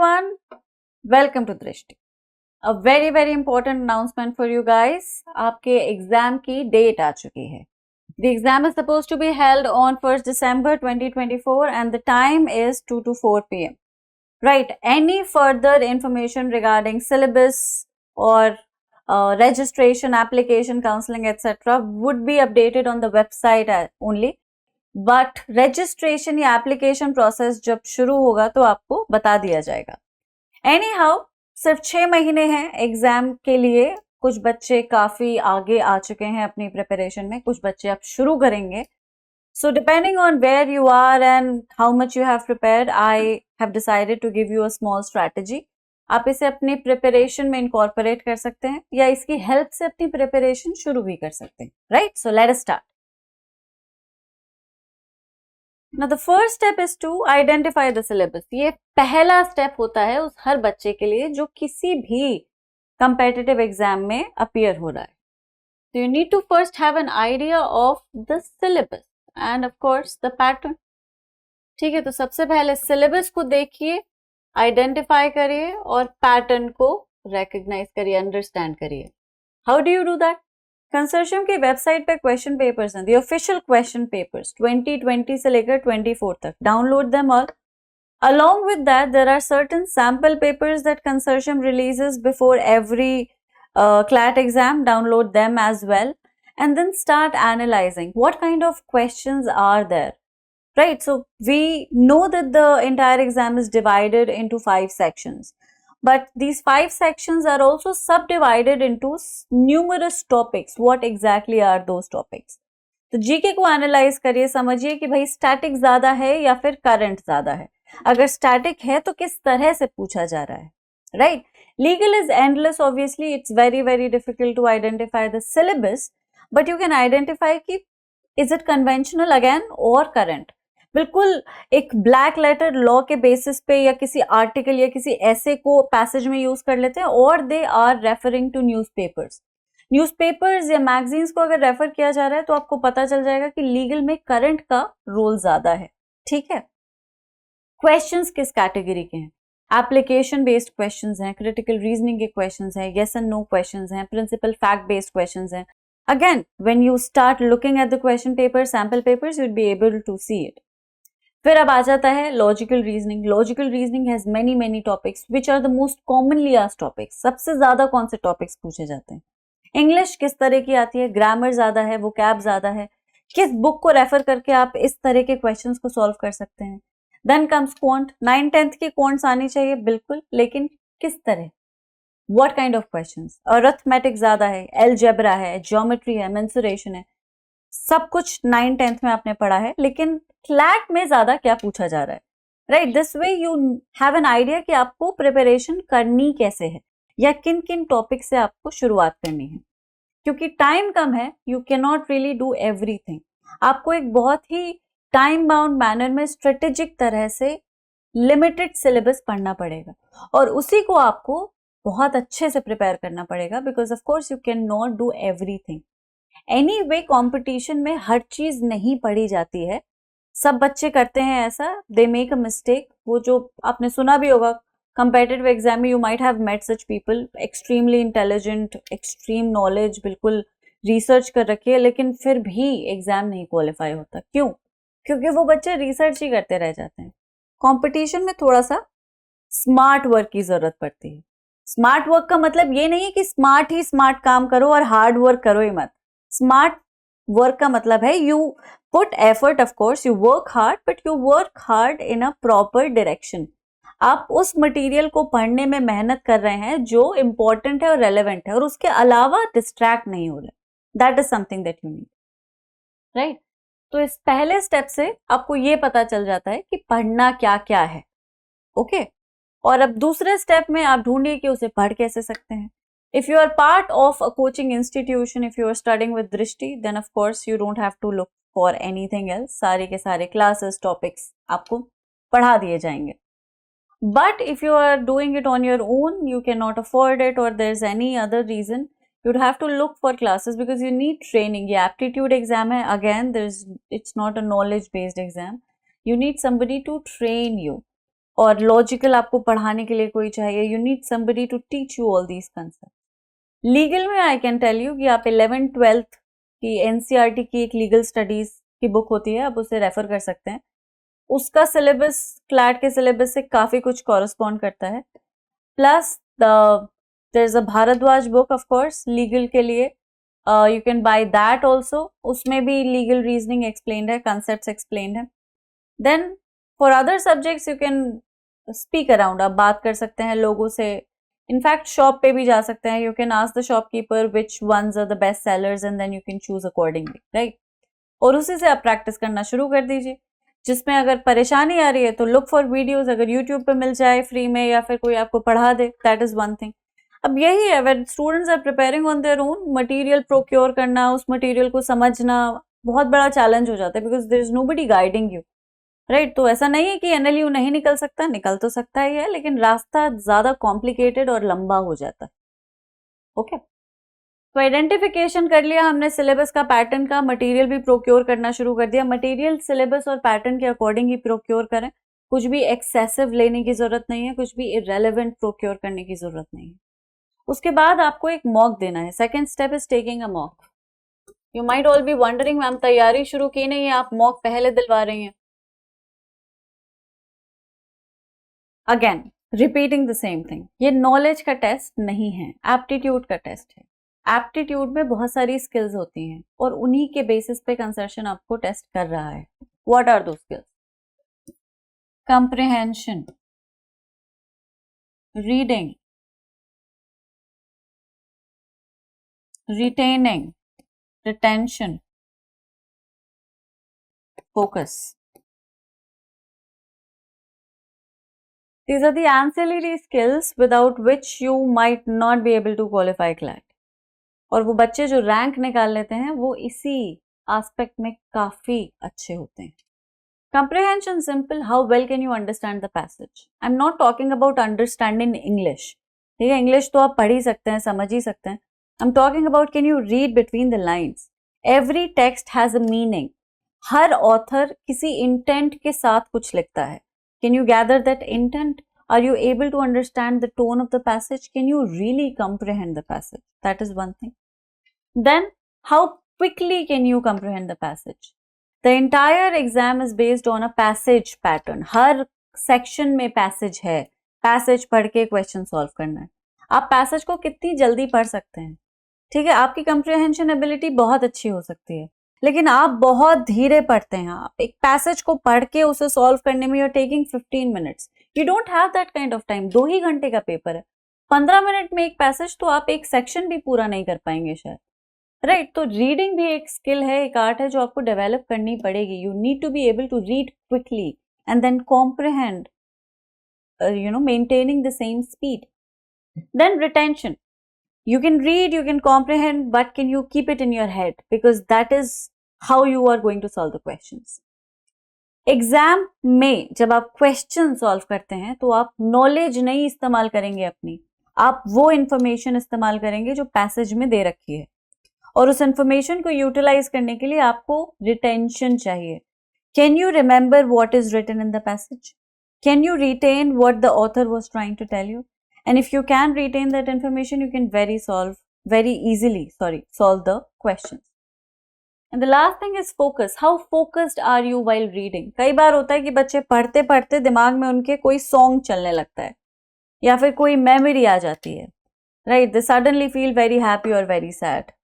everyone, welcome to Drishti. A very important announcement for you guys. आपके exam की date आ चुकी है. The exam is supposed to be held on 1st December 2024 and the time is 2 to 4 p.m. Right, any further information regarding syllabus or registration, application, counseling, etc. would be updated on the website only. But registration या application process जब शुरू होगा तो आपको बता दिया जाएगा. Any how, सिर्फ 6 महीने हैं एग्जाम के लिए. कुछ बच्चे काफी आगे आ चुके हैं अपनी प्रिपरेशन में, कुछ बच्चे अब शुरू करेंगे. So depending on where you are and how much you have prepared, I have decided to give you a small strategy. आप इसे अपनी प्रिपरेशन में इनकॉर्पोरेट कर सकते हैं या इसकी हेल्प से अपनी प्रिपरेशन शुरू भी कर सकते हैं. Right, so let us start. Now the first step is to identify the syllabus. ये पहला स्टेप होता है उस हर बच्चे के लिए जो किसी भी competitive exam में appear हो रहा है. So you need to first have an idea of the syllabus and of course the pattern. ठीक है, तो सबसे पहले syllabus को देखिए, identify करिए और pattern को recognize करिए, understand करिए. How do you do that? Consortium की वेबसाइट पे क्वेश्चन पेपर्स हैं, द ऑफिशियल क्वेश्चन पेपर्स 2020 से लेकर 24 तक. Download them all. Along with that, there are certain sample papers that consortium releases before every CLAT exam. Download them as well and then start analyzing what kind of questions are there. Right, so we know that the entire exam is divided into 5 sections. But these 5 sections are also subdivided into numerous topics. What exactly are those topics? तो GK को analyse करिए, समझिए कि भाई static ज्यादा है या फिर करंट ज्यादा है. अगर स्टैटिक है तो किस तरह से पूछा जा रहा है. Right, legal is endless. Obviously it's very difficult to identify the syllabus, but you can identify कि इज इट कन्वेंशनल अगेन और करंट. बिल्कुल एक ब्लैक लेटर लॉ के बेसिस पे या किसी आर्टिकल या किसी ऐसे को पैसेज में यूज कर लेते हैं, और they are referring to newspapers या मैगजीन्स को अगर रेफर किया जा रहा है तो आपको पता चल जाएगा कि लीगल में करंट का रोल ज्यादा है. ठीक है, क्वेश्चंस किस कैटेगरी के हैं? एप्लीकेशन बेस्ड क्वेश्चंस हैं, क्रिटिकल रीजनिंग के क्वेश्चंस हैं, यस एंड नो क्वेश्चंस हैं, प्रिंसिपल फैक्ट बेस्ड क्वेश्चंस हैं. Again when you start looking at the question paper, sample papers, you will be able to see it. फिर अब आ जाता है logical reasoning. Logical reasoning has many topics which are the most commonly asked topics. सबसे ज्यादा कौन से topics पूछे जाते हैं? इंग्लिश किस तरह की आती है, ग्रामर ज्यादा है, वोकैब ज्यादा है, किस बुक को रेफर करके आप इस तरह के क्वेश्चंस को सॉल्व कर सकते हैं. Then comes quant. 9th-10th की क्वांट्स आनी चाहिए बिल्कुल, लेकिन किस तरह, what kind of questions. Arithmetic ज्यादा है, अलजेब्रा है, ज्योमेट्री है, मेंसुरेशन है, सब कुछ 9th-10th में आपने पढ़ा है, लेकिन क्लैट में ज्यादा क्या पूछा जा रहा है. Right, this way you have an idea कि आपको प्रिपरेशन करनी कैसे है या किन किन टॉपिक से आपको शुरुआत करनी है. क्योंकि टाइम कम है, you can not really do everything. आपको एक बहुत ही टाइम बाउंड मैनर में स्ट्रेटेजिक तरह से लिमिटेड सिलेबस पढ़ना पड़ेगा और उसी को आपको बहुत अच्छे से प्रिपेयर करना पड़ेगा, because of course you can not do everything. Anyway competition में हर चीज नहीं पढ़ी जाती है. सब बच्चे करते हैं ऐसा, दे मेक अ मिस्टेक. वो जो आपने सुना भी होगा, कंपेटिटिव एग्जाम में you might have met such people, extremely intelligent, extreme knowledge, बिल्कुल रिसर्च कर रखी है, लेकिन फिर भी एग्जाम नहीं क्वालिफाई होता. क्यों? क्योंकि वो बच्चे रिसर्च ही करते रह जाते हैं. कंपटीशन में थोड़ा सा स्मार्ट वर्क की जरूरत पड़ती है. स्मार्ट वर्क का मतलब ये नहीं है कि स्मार्ट ही स्मार्ट काम करो और हार्ड वर्क करो ही मत. स्मार्ट वर्क का मतलब है you put effort, of course you work hard, but you work hard in a proper direction. आप उस मटेरियल को पढ़ने में मेहनत कर रहे हैं जो इंपॉर्टेंट है और रेलेवेंट है, और उसके अलावा डिस्ट्रैक्ट नहीं हो रहे. That is something that you need. Right, तो इस पहले स्टेप से आपको ये पता चल जाता है कि पढ़ना क्या क्या है. ओके, और अब दूसरे स्टेप में आप ढूंढिए कि उसे पढ़ कैसे सकते हैं. If you are part of a coaching institution, if you are studying with Drishti, then of course you don't have to look for anything else. सारे के सारे classes, topics आपको पढ़ा दिए जाएंगे. But if you are doing it on your own, you cannot afford it, or there's any other reason, you'd have to look for classes because you need training. ये aptitude exam है, again it's not a knowledge based exam. You need somebody to train you. और logical आपको पढ़ाने के लिए कोई चाहिए, you need somebody to teach you all these concept. Legal में आई कैन टेल यू कि आप 11th-12th की एनसीईआरटी की एक लीगल स्टडीज की बुक होती है, आप उसे रेफर कर सकते हैं। उसका सिलेबस क्लैट के सिलेबस से काफी कुछ कॉरेस्पॉन्ड करता है। Plus there is a Bharadwaj book of course legal के लिए, you can buy that also. उसमें भी लीगल रीजनिंग एक्सप्लेन्ड है, कंसेप्ट एक्सप्लेन्ड है। Then for other subjects you can speak around, आप बात कर सकते हैं लोगों से, इनफैक्ट शॉप पे भी जा सकते हैं, you can ask the shopkeeper which ones are the best sellers and then you can choose accordingly, right. और उसी से आप प्रैक्टिस करना शुरू कर दीजिए। जिसमें अगर परेशानी आ रही है तो लुक फॉर वीडियोस, अगर यूट्यूब पे मिल जाए फ्री में या फिर कोई आपको पढ़ा दे, दैट इज वन थिंग। अब यही है, when students are preparing on their own, material procure करना, उस मटेरियल को समझना बहुत बड़ा चैलेंज हो जाता है, because there is nobody guiding you, right. तो ऐसा नहीं है कि एनएलयू नहीं निकल सकता, निकल तो सकता ही है, लेकिन रास्ता ज्यादा कॉम्प्लिकेटेड और लंबा हो जाता है। ओके, तो आइडेंटिफिकेशन कर लिया हमने सिलेबस का, पैटर्न का, मटेरियल भी प्रोक्योर करना शुरू कर दिया। मटेरियल सिलेबस और पैटर्न के अकॉर्डिंग ही प्रोक्योर करें, कुछ भी एक्सेसिव लेने की जरूरत नहीं है, कुछ भी इररेलेवेंट प्रोक्योर करने की जरूरत नहीं है। उसके बाद आपको एक मॉक देना है। Second step is taking a mock. You might all be wondering, ma'am तैयारी शुरू की नहीं है, आप मॉक पहले दिलवा रही हैं। Again repeating the same thing, ये नॉलेज का टेस्ट नहीं है, एप्टीट्यूड का टेस्ट है। एप्टीट्यूड में बहुत सारी स्किल्स होती हैं और उन्हीं के बेसिस पे कंसर्शन आपको टेस्ट कर रहा है। व्हाट आर दो skills? Comprehension, reading, retaining, retention, focus. These are the ancillary skills without which you might not be able to qualify CLAT. और वो बच्चे जो रैंक निकाल लेते हैं वो इसी एस्पेक्ट में काफी अच्छे होते हैं। Comprehension simple, how well can you understand the passage? I'm not talking about understanding English. ठीक है, इंग्लिश तो आप पढ़ ही सकते हैं, समझ ही सकते हैं। I'm talking about can you read between the lines? Every text has a meaning. Her author किसी इंटेंट के साथ कुछ लिखता है। Can you gather that intent? Are you able to understand the tone of the passage? Can you really comprehend the passage? That is one thing. Then, how quickly can you comprehend the passage? The entire exam is based on a passage pattern. Her section में passage है, passage पढ़ के question solve करना है। आप passage को कितनी जल्दी पढ़ सकते हैं, ठीक है, आपकी comprehension ability बहुत अच्छी हो सकती है, लेकिन आप बहुत धीरे पढ़ते हैं। आप एक पैसेज को पढ़ के उसे सॉल्व करने में you are taking 15 minutes, you don't have that kind of time. 2 ही घंटे का पेपर है, 15 मिनट में एक पैसेज, तो आप एक सेक्शन भी पूरा नहीं कर पाएंगे शायद, राइट। तो रीडिंग भी एक स्किल है, एक आर्ट है जो आपको डेवलप करनी पड़ेगी। You need to be able to read quickly and then comprehend, maintaining the same speed. Then retention, you can read, you can comprehend, but can you keep it in your head? Because that is how you are going to solve the questions. Exam में जब आप question solve करते हैं तो आप knowledge नहीं इस्तेमाल करेंगे अपनी, आप वो इंफॉर्मेशन इस्तेमाल करेंगे जो पैसेज में दे रखी है, और उस इंफॉर्मेशन को यूटिलाइज करने के लिए आपको रिटेंशन चाहिए। Can you remember what is written in the passage? Can you retain what the author was trying to tell you? And if you can retain that information, you can very easily solve the questions. And the last thing is focus. How focused are you while reading? कई बार होता है कि बच्चे पढ़ते पढ़ते दिमाग में उनके कोई सॉन्ग चलने लगता है या फिर कोई मेमोरी आ जाती है, right? They suddenly feel very happy or very sad.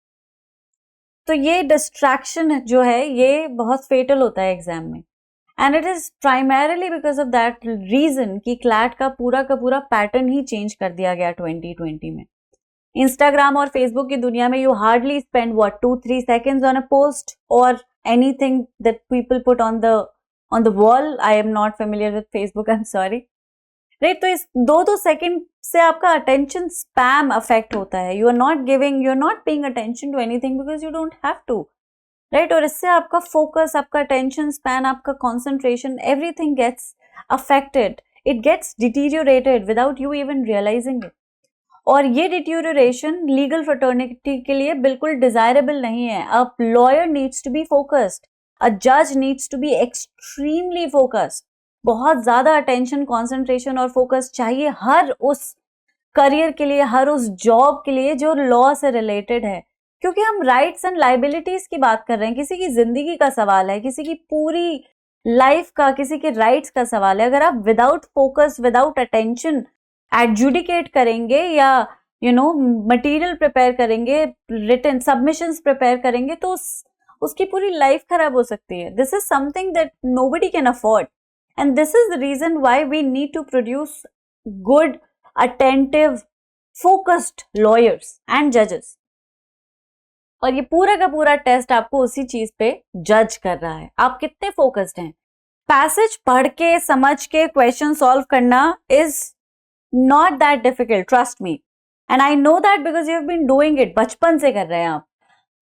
तो ये डिस्ट्रैक्शन जो है ये बहुत फेटल होता है एग्जाम में, and it is primarily because of that reason कि क्लैट का पूरा पैटर्न ही चेंज कर दिया गया 2020 में। इंस्टाग्राम और फेसबुक की दुनिया में you hardly spend 2-3 seconds on a post और anything that people put on the wall. I am not familiar with Facebook, I am sorry, right. तो इस 2-2 सेकेंड से आपका अटेंशन स्पैम अफेक्ट होता है। You are not paying attention to anything because you don't have to, right. और इससे आपका focus, आपका अटेंशन स्पैन, आपका concentration, everything gets affected, it gets deteriorated without you even realising it. और ये deterioration legal fraternity के लिए बिल्कुल डिजायरेबल नहीं है। A lawyer needs to be focused, a जज needs to be extremely focused, बहुत ज्यादा अटेंशन, कंसंट्रेशन और फोकस चाहिए हर उस करियर के लिए, हर उस जॉब के लिए जो लॉ से रिलेटेड है, क्योंकि हम राइट्स एंड लाइबिलिटीज की बात कर रहे हैं, किसी की जिंदगी का सवाल है, किसी की पूरी लाइफ का, किसी के राइट्स का सवाल है। अगर आप without focus, without attention adjudicate करेंगे या मटेरियल प्रिपेयर करेंगे, रिटन सबमिशंस प्रिपेयर करेंगे, तो उसकी पूरी लाइफ खराब हो सकती है। This is something that nobody can afford, and this is the reason why we need to produce good, attentive, focused lawyers and जजेस। और ये पूरा का पूरा टेस्ट आपको उसी चीज पे जज कर रहा है, आप कितने फोकस्ड हैं। पैसेज पढ़ के, समझ के क्वेश्चन सॉल्व करना is not that difficult, trust me, and I know that because you have been doing it, बचपन से कर रहे हैं आप।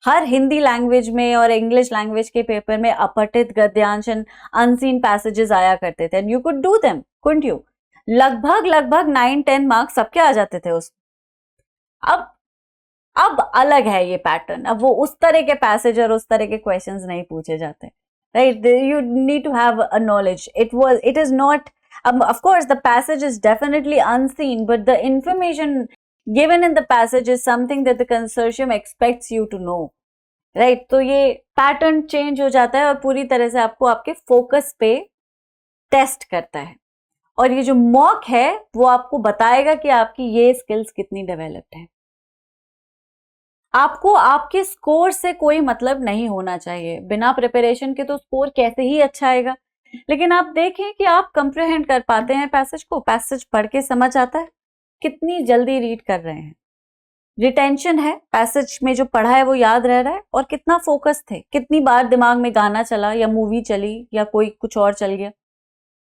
हर हिंदी लैंग्वेज में और इंग्लिश लैंग्वेज के पेपर में अपठित, गद्यांश एंड अनसीन पैसेजेस आया करते थे, and you could do them, couldn't you? लगभग 9-10 मार्क्स सबके आ जाते थे उस। अब अलग है ये पैटर्न, अब वो उस तरह के पैसेज और उस तरह के क्वेश्चंस नहीं पूछे जाते, right? You need to have a knowledge, it is not, of course the passage is definitely unseen, but the information given in the passage is something that the consortium expects you to know, right? तो ये pattern change हो जाता है और पूरी तरह से आपको आपके फोकस पे टेस्ट करता है। और ये जो मॉक है वो आपको बताएगा कि आपकी ये स्किल्स कितनी डेवलप्ड है। आपको आपके स्कोर से कोई मतलब नहीं होना चाहिए, बिना प्रिपरेशन के तो स्कोर कैसे ही अच्छा आएगा, लेकिन आप देखें कि आप कंप्रीहेंड कर पाते हैं पैसेज को, पैसेज पढ़ के समझ आता है, कितनी जल्दी रीड कर रहे हैं, रिटेंशन है, पैसेज में जो पढ़ा है वो याद रह रहा है, और कितना फोकस थे, कितनी बार दिमाग में गाना चला या मूवी चली या कोई कुछ और चल गया।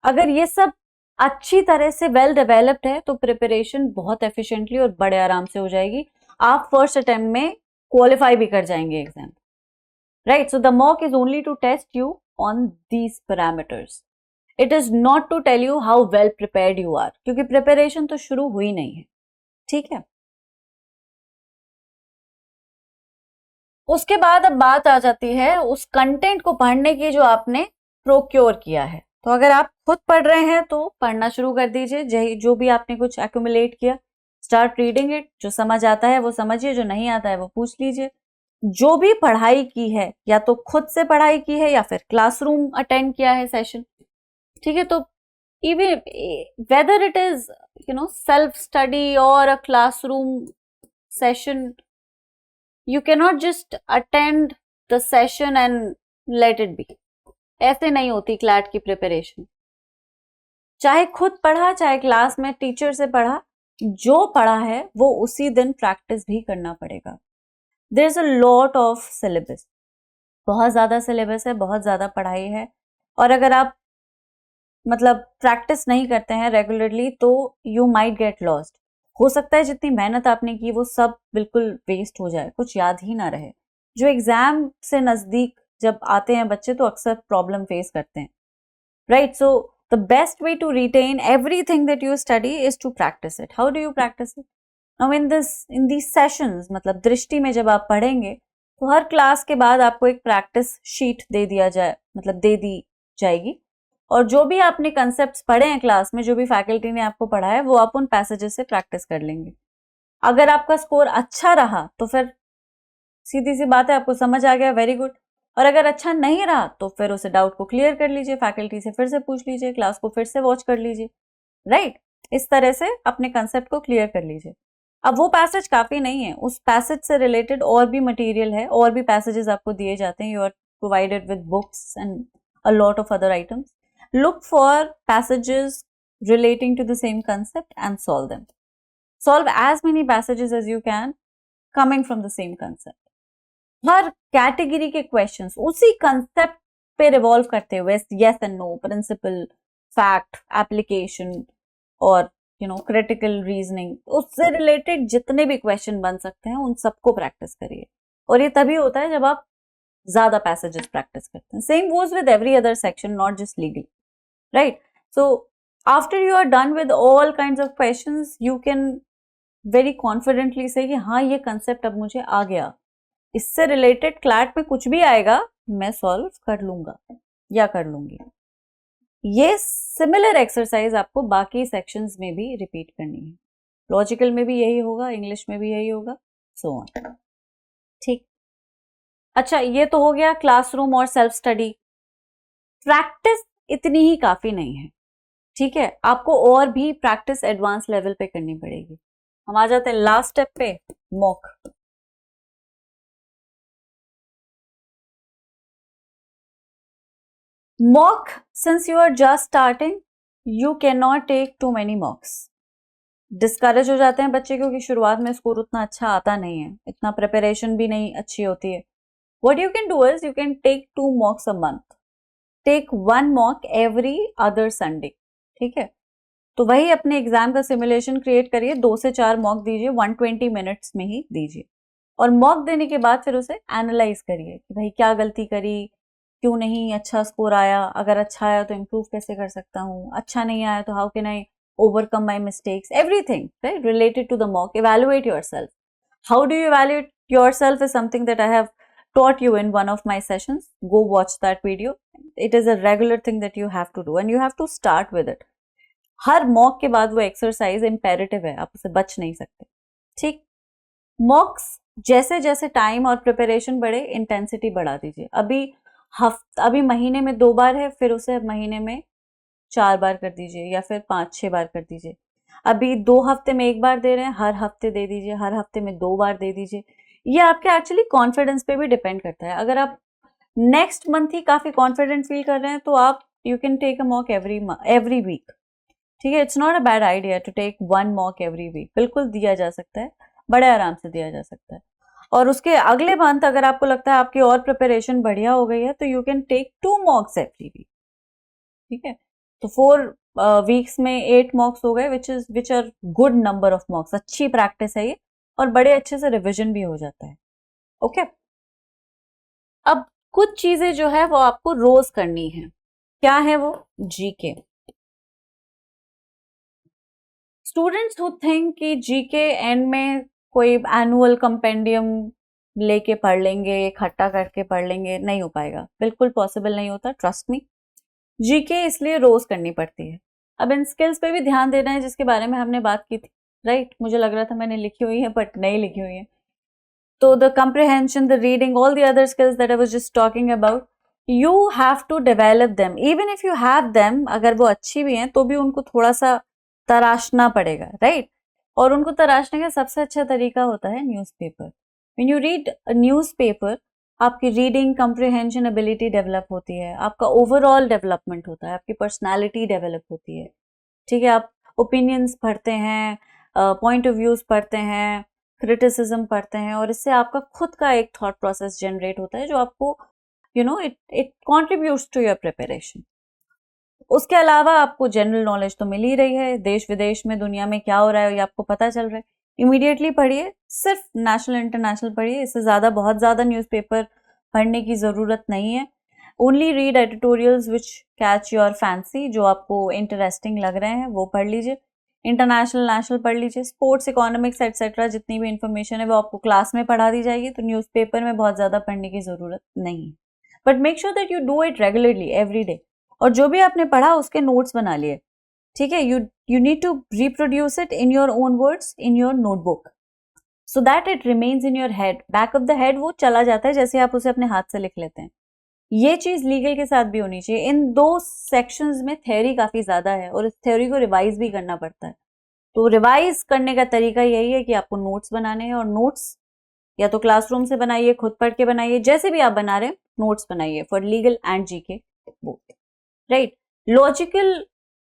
अगर ये सब अच्छी तरह से वेल डेवलप्ड है तो प्रिपरेशन बहुत एफिशिएंटली और बड़े आराम से हो जाएगी, आप फर्स्ट अटेम्प्ट में क्वालिफाई भी कर जाएंगे exam, right? So the mock is only to test you on these parameters. It is not to tell you how well prepared you are, क्योंकि प्रिपरेशन तो शुरू हुई नहीं है, ठीक है? उसके बाद अब बात आ जाती है उस कंटेंट को पढ़ने की जो आपने प्रोक्योर किया है। तो अगर आप खुद पढ़ रहे हैं तो पढ़ना शुरू कर दीजिए, जो भी आपने कुछ एक्यूमुलेट किया, स्टार्ट रीडिंग इट। जो समझ आता है वो समझिए, जो नहीं आता है वो पूछ लीजिए। जो भी पढ़ाई की है, या तो खुद से पढ़ाई की है या फिर क्लासरूम अटेंड किया है सेशन, ठीक है? तो even whether it is self study और a classroom session, you cannot just attend the session and let it be. ऐसे नहीं होती क्लैट की प्रिपरेशन। चाहे खुद पढ़ा, चाहे क्लास में टीचर से पढ़ा, जो पढ़ा है वो उसी दिन प्रैक्टिस भी करना पड़ेगा। There is a lot of syllabus, बहुत ज्यादा सिलेबस है, बहुत ज्यादा पढ़ाई है, और अगर आप प्रैक्टिस नहीं करते हैं रेगुलरली तो यू माइट गेट लॉस्ट। हो सकता है जितनी मेहनत आपने की वो सब बिल्कुल वेस्ट हो जाए, कुछ याद ही ना रहे। जो एग्जाम से नजदीक जब आते हैं बच्चे तो अक्सर प्रॉब्लम फेस करते हैं, right? So the best way to retain everything that you study is to practice it. How do you practice it? Now in these sessions, दृष्टि में जब आप पढ़ेंगे तो हर क्लास के बाद आपको एक प्रैक्टिस शीट दे दी जाएगी, और जो भी आपने कंसेप्ट्स पढ़े हैं क्लास में, जो भी फैकल्टी ने आपको पढ़ाया है, वो आप उन पैसेजेस से प्रैक्टिस कर लेंगे। अगर आपका स्कोर अच्छा रहा तो फिर सीधी सी बात है, आपको समझ आ गया, वेरी गुड। और अगर अच्छा नहीं रहा तो फिर उसे डाउट को क्लियर कर लीजिए, फैकल्टी से फिर से पूछ लीजिए, क्लास को फिर से वॉच कर लीजिए, राइट? इस तरह से अपने कंसेप्ट को क्लियर कर लीजिए। अब वो पैसेज काफी नहीं है, उस पैसेज से रिलेटेड और भी मटेरियल है, और भी पैसेजेस आपको दिए जाते हैं। You are provided with books and a lot of other items. Look for passages relating to the same concept and solve them. Solve as many passages as you can coming from the same concept. हर category के questions उसी concept पे revolve करते हुए, yes and no, principle, fact, application और critical reasoning, उससे related जितने भी क्वेश्चन बन सकते हैं उन सबको प्रैक्टिस करिए। और ये तभी होता है जब आप ज्यादा पैसेजेस प्रैक्टिस करते हैं। Same goes with every other section, not just legal, right? So after you are done with all kinds of questions, you can very confidently say कि हाँ ये कंसेप्ट अब मुझे आ गया, इससे रिलेटेड क्लैट में कुछ भी आएगा मैं सॉल्व कर लूंगा या कर लूंगी। ये सिमिलर एक्सरसाइज आपको बाकी सेक्शंस में भी रिपीट करनी है। लॉजिकल में भी यही होगा, इंग्लिश में भी यही होगा, सो ऑन। ठीक, अच्छा ये तो हो गया क्लासरूम और सेल्फ स्टडी। प्रैक्टिस इतनी ही काफी नहीं है, ठीक है, आपको और भी प्रैक्टिस एडवांस लेवल पे करनी पड़ेगी। हम आ जाते हैं लास्ट स्टेप पे, mock. Mock, since you are just starting, you can not take too many mocks. Discourage हो जाते हैं बच्चे क्योंकि शुरुआत में स्कोर उतना अच्छा आता नहीं है, इतना प्रिपरेशन भी नहीं अच्छी होती है। What you can do is you can take 2 mocks a month. Take 1 mock every other Sunday. ठीक है, तो वही अपने एग्जाम का सिमुलेशन क्रिएट करिए, 2 से 4 मॉक दीजिए, 120 मिनट्स में ही दीजिए। और मॉक देने के बाद फिर उसे एनालाइज करिए कि भाई क्या गलती करी, क्यों नहीं अच्छा स्कोर आया, अगर अच्छा आया तो इम्प्रूव कैसे कर सकता हूँ, अच्छा नहीं आया तो how can I overcome my mistakes, everything right related to the mock. Evaluate yourself. How do you evaluate yourself is something that I have taught you in one of my sessions. Go watch that video. It is a regular thing that you have to do and you have to start with it. Her mock के बाद वो exercise imperative है, आप उसे बच नहीं सकते। ठीक, मॉक्स जैसे जैसे टाइम और प्रिपरेशन बढ़े, इंटेंसिटी बढ़ा दीजिए। अभी महीने में 2 बार है, फिर उसे महीने में 4 बार कर दीजिए या फिर 5-6 बार कर दीजिए। अभी 2 हफ्ते में 1 बार दे रहे हैं, हर हफ्ते दे दीजिए, हर हफ्ते में 2 बार दे दीजिए। ये आपके एक्चुअली कॉन्फिडेंस पे भी डिपेंड करता है। अगर आप नेक्स्ट मंथ ही काफी कॉन्फिडेंट फील कर रहे हैं तो आप you can take a mock every week. ठीक है, it's not a bad idea to take 1 mock every week. बिल्कुल दिया जा सकता है, बड़े आराम से दिया जा सकता है। और उसके अगले मंथ अगर आपको लगता है आपकी और प्रिपरेशन बढ़िया हो गई है तो you can take 2 mocks every week. ठीक है, तो 4 वीक्स में 8 मॉक्स हो गए, which are good number of mocks. अच्छी प्रैक्टिस है ये और बड़े अच्छे से रिविजन भी हो जाता है। ओके, अब कुछ चीजें जो है वो आपको रोज करनी है। क्या है वो? जीके। स्टूडेंट्स हु थिंक कि जीके एंड में कोई एनुअल कंपेंडियम लेके पढ़ लेंगे, इकट्ठा करके पढ़ लेंगे, नहीं हो पाएगा, बिल्कुल पॉसिबल नहीं होता, ट्रस्ट मी। जीके इसलिए रोज करनी पड़ती है। अब इन स्किल्स पे भी ध्यान देना है जिसके बारे में हमने बात की थी, राइट? मुझे लग रहा था मैंने लिखी हुई है बट नहीं लिखी हुई है। तो the comprehension, the reading, all the other skills that I was just talking about, you have to develop them. Even if you have them, अगर वो अच्छी भी हैं तो भी उनको थोड़ा सा तराशना पड़ेगा, राइट? और उनको तराशने का सबसे अच्छा तरीका होता है newspaper. When you read a newspaper, आपकी रीडिंग कंप्रिहेंशन एबिलिटी डेवलप होती है, आपका ओवरऑल डेवलपमेंट होता है, आपकी पर्सनालिटी डेवलप होती है। ठीक है, आप ओपिनियंस पढ़ते हैं, पॉइंट ऑफ व्यूज पढ़ते हैं, क्रिटिसिज्म पढ़ते हैं और इससे आपका खुद का एक थॉट प्रोसेस जनरेट होता है जो आपको it contributes to your preparation. उसके अलावा आपको जनरल नॉलेज तो मिल ही रही है, देश विदेश में दुनिया में क्या हो रहा है ये आपको पता चल रहा है। इमीडिएटली पढ़िए, सिर्फ नेशनल इंटरनेशनल पढ़िए, इससे ज़्यादा बहुत ज़्यादा न्यूज़पेपर पढ़ने की ज़रूरत नहीं है। Only read editorials which catch your fancy, जो आपको इंटरेस्टिंग लग रहे हैं वो पढ़ लीजिए। इंटरनेशनल नेशनल पढ़ लीजिए। स्पोर्ट्स, इकोनॉमिक्स एटसेट्रा जितनी भी इंफॉर्मेशन है वो आपको क्लास में पढ़ा दी जाएगी, तो न्यूज़पेपर में बहुत ज़्यादा पढ़ने की ज़रूरत नहीं है। But make sure that you do it regularly every day. और जो भी आपने पढ़ा उसके नोट्स बना लिए, ठीक है? You need to reproduce it in your own words in your notebook so that it remains in your head, back of the head वो चला जाता है जैसे आप उसे अपने हाथ से लिख लेते हैं। ये चीज लीगल के साथ भी होनी चाहिए। इन 2 सेक्शंस में थ्योरी काफी ज्यादा है और इस थ्योरी को रिवाइज भी करना पड़ता है। तो रिवाइज करने का तरीका यही है कि आपको नोट्स बनाने हैं और नोट्स या तो क्लासरूम से बनाइए, खुद पढ़ के बनाइए, जैसे भी आप बना रहे हैं नोट्स बनाइए for legal and GK both, right? Logical,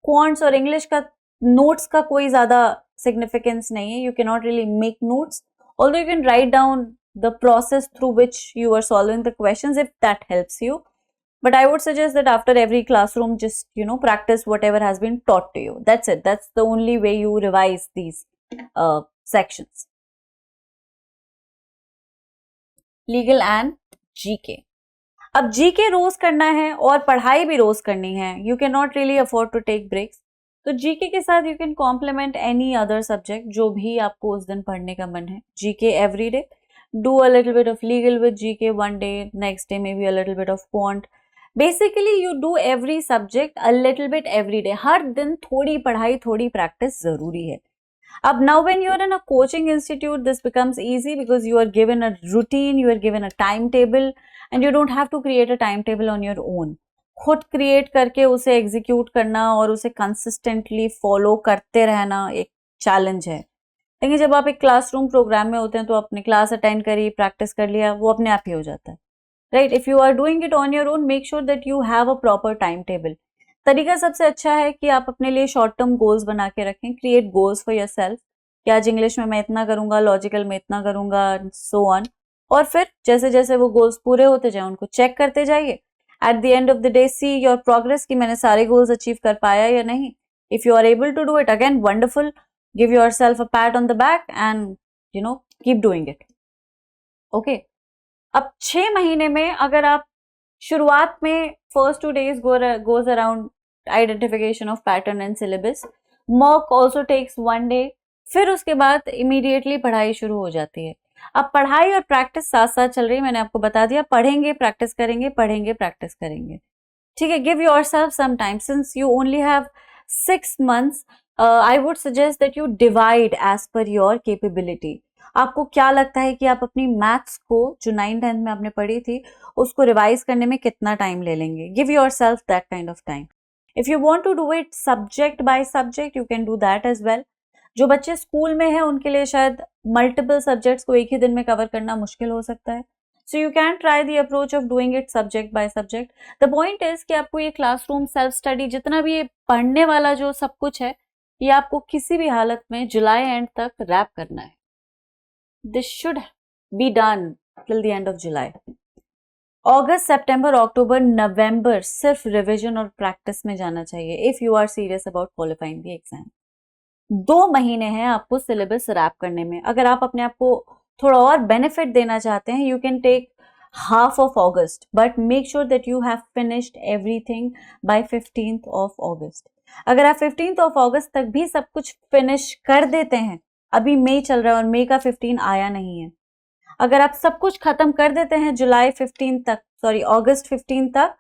quants और इंग्लिश का नोट्स का कोई ज्यादा सिग्निफिकेंस नहीं है। You can not really make notes, although you can write down the process through which you are solving the questions if that helps you, but I would suggest that after every classroom just practice whatever has been taught to you. That's it. That's the only way you revise these sections. Legal and GK. अब GK रोज करना है और पढ़ाई भी रोज करनी है, you cannot really afford to take breaks. तो GK के साथ you can complement any other subject जो भी आपको उस दिन पढ़ने का मन है। GK every day. Do a little bit of legal with GK one day, next day maybe a little bit of quant, basically you do every subject a little bit every day, हर दिन थोड़ी पढ़ाई थोड़ी practice जरूरी है. अब now when you are in a coaching institute, this becomes easy because you are given a routine, you are given a timetable and you don't have to create a timetable on your own. खुद create करके उसे execute करना और उसे consistently follow करते रहना एक challenge है. लेकिन जब आप एक क्लासरूम प्रोग्राम में होते हैं तो अपनी क्लास अटेंड करी, प्रैक्टिस कर लिया, वो अपने आप ही हो जाता है. Right, if you are doing it on your own, make sure that you have a proper time table. तरीका सबसे अच्छा है कि आप अपने लिए शॉर्ट टर्म गोल्स बना के रखें. क्रिएट गोल्स फॉर योरसेल्फ कि आज इंग्लिश में मैं इतना करूंगा, लॉजिकल में इतना करूंगा, सो ऑन. और फिर जैसे जैसे वो गोल्स पूरे होते जाए उनको चेक करते जाइए. At the end of the day see your progress कि मैंने सारे गोल्स अचीव कर पाया या नहीं. If you are able to do it, again wonderful, give yourself a pat on the back and keep doing it. Okay, अब 6 महीने में अगर आप शुरुआत में first 2 days goes around identification of pattern and syllabus, mock also takes 1 day, फिर उसके बाद इमीडिएटली पढ़ाई शुरू हो जाती है. अब पढ़ाई और प्रैक्टिस साथ साथ चल रही है, मैंने आपको बता दिया, पढ़ेंगे प्रैक्टिस करेंगे, पढ़ेंगे प्रैक्टिस करेंगे. ठीक है, give yourself some time, since you only have 6 months. I would suggest that you divide as per your capability. आपको क्या लगता है कि आप अपनी मैथ्स को जो 9th-10th में आपने पढ़ी थी उसको रिवाइज करने में कितना टाइम ले लेंगे. Give yourself that kind of time. If you want to do it subject by subject, you can do that as well. जो बच्चे स्कूल में हैं उनके लिए शायद मल्टीपल सब्जेक्ट्स को एक ही दिन में कवर करना मुश्किल हो सकता है. So you can try the approach of doing it subject by subject. The point is कि आपको ये क्लासरूम सेल्फ स्टडी जितना भी ये पढ़ने वाला जो सब कुछ है, ये आपको किसी भी हालत में जुलाई एंड तक रैप करना है. This should be done till the end of July. अगस्त, सितंबर, अक्टूबर, नवंबर सिर्फ रिवीजन और प्रैक्टिस में जाना चाहिए if you are serious about qualifying the exam. 2 महीने हैं आपको सिलेबस रैप करने में. अगर आप अपने आप को थोड़ा और बेनिफिट देना चाहते हैं, you can take half of August, but make sure that you have finished everything by 15th of August. अगर आप 15th of August तक भी सब कुछ फिनिश कर देते हैं, अभी मई चल रहा है और मई का 15 आया नहीं है, अगर आप सब कुछ खत्म कर देते हैं जुलाई 15 तक, सॉरी अगस्त 15 तक,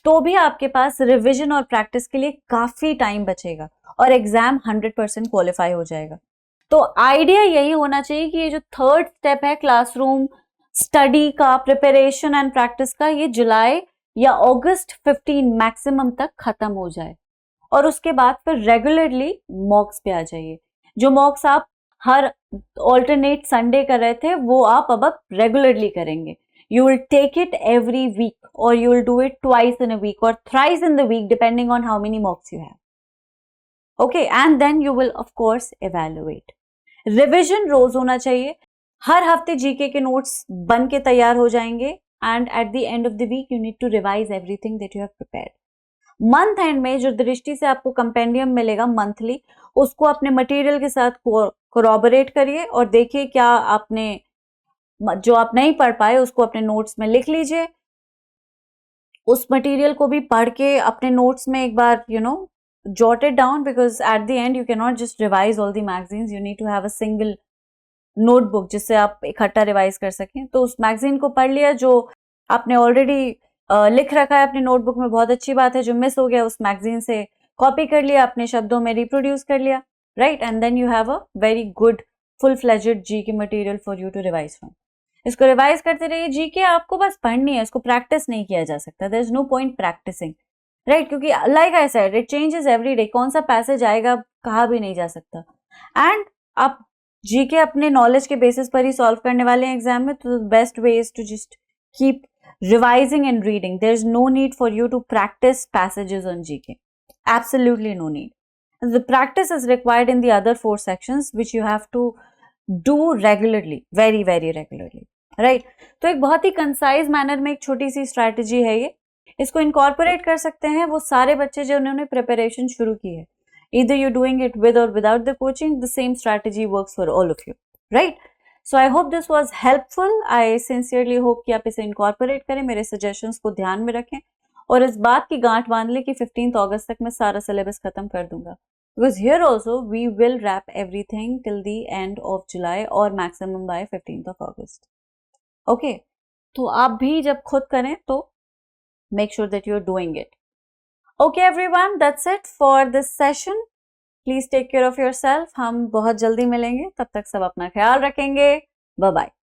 तो भी आपके पास रिवीजन और प्रैक्टिस के लिए काफी टाइम बचेगा और एग्जाम 100% क्वालिफाई हो जाएगा. तो आइडिया यही होना चाहिए कि ये जो थर्ड स्टेप है क्लासरूम स्टडी का, प्रिपरेशन एंड प्रैक्टिस का, ये जुलाई या अगस्त 15 मैक्सिमम तक खत्म हो जाए और उसके बाद फिर रेगुलरली मॉक्स पे आ जाइए. जो मॉक्स आप हर ऑल्टरनेट संडे कर रहे थे वो आप अब रेगुलरली करेंगे. You will take it every week और you will do it twice in a week और thrice in the week depending on how many mocks you have. Okay, and then you will of course evaluate. Revision रोज होना चाहिए. हर हफ्ते GK के notes बन के तैयार हो जाएंगे and at the end of the week you need to revise everything that you have prepared. Month end में जो दृष्टि से आपको कंपेंडियम मिलेगा मंथली, उसको अपने मटेरियल के साथ कोरॉबरेट करिए और देखिए क्या आपने जो आप नहीं पढ़ पाए उसको अपने नोट्स में लिख लीजिए. उस मटेरियल को भी पढ़ के अपने नोट्स में एक बार jot it down, because at the end you cannot just revise all the magazines. You need to have a single notebook जिससे आप इकट्ठा रिवाइज कर सकें. तो उस मैगजीन को पढ़ लिया जो आपने ऑलरेडी लिख रखा है अपनी नोटबुक में, बहुत अच्छी बात है. जो मिस हो गया उस मैगजीन से कॉपी कर लिया, अपने शब्दों में रिप्रोड्यूस कर लिया, right. And then you have a very good full fledged GK material for you to revise from. इसको रिवाइज करते रहिए. जीके आपको बस पढ़नी है, इसको प्रैक्टिस नहीं किया जा सकता. There is no point practising, right, क्योंकि like I said it changes every day. कौन सा पैसेज आएगा कहा भी नहीं जा सकता. एंड आप जीके अपने नॉलेज के बेसिस पर ही सॉल्व करने वाले हैं एग्जाम में, तो best way is to just keep revising and reading. There is no need for you to practice passages on GK, absolutely no need. The practice is required in the other 4 sections which you have to do regularly, very very regularly, right. तो एक बहुत ही concise manner में एक छोटी सी strategy है ये. इसको incorporate कर सकते हैं वो सारे बच्चे जो उन्होंने प्रिपरेशन शुरू की है. Either you're doing it with or without the coaching, the same strategy works for all of you, right? So I hope this was helpful. I sincerely hope कि आप इसे incorporate करें, मेरे suggestions को ध्यान में रखें और इस बात की गांठ बांध लें कि 15th August तक मैं सारा syllabus खत्म कर दूंगा. Because here also we will wrap everything till the end of July or maximum by 15th of August. Okay? तो आप भी जब खुद करें तो make sure that you're doing it. Okay everyone, that's it for this session. Please take care of yourself. हम बहुत जल्दी मिलेंगे, तब तक सब अपना ख्याल रखेंगे. Bye bye.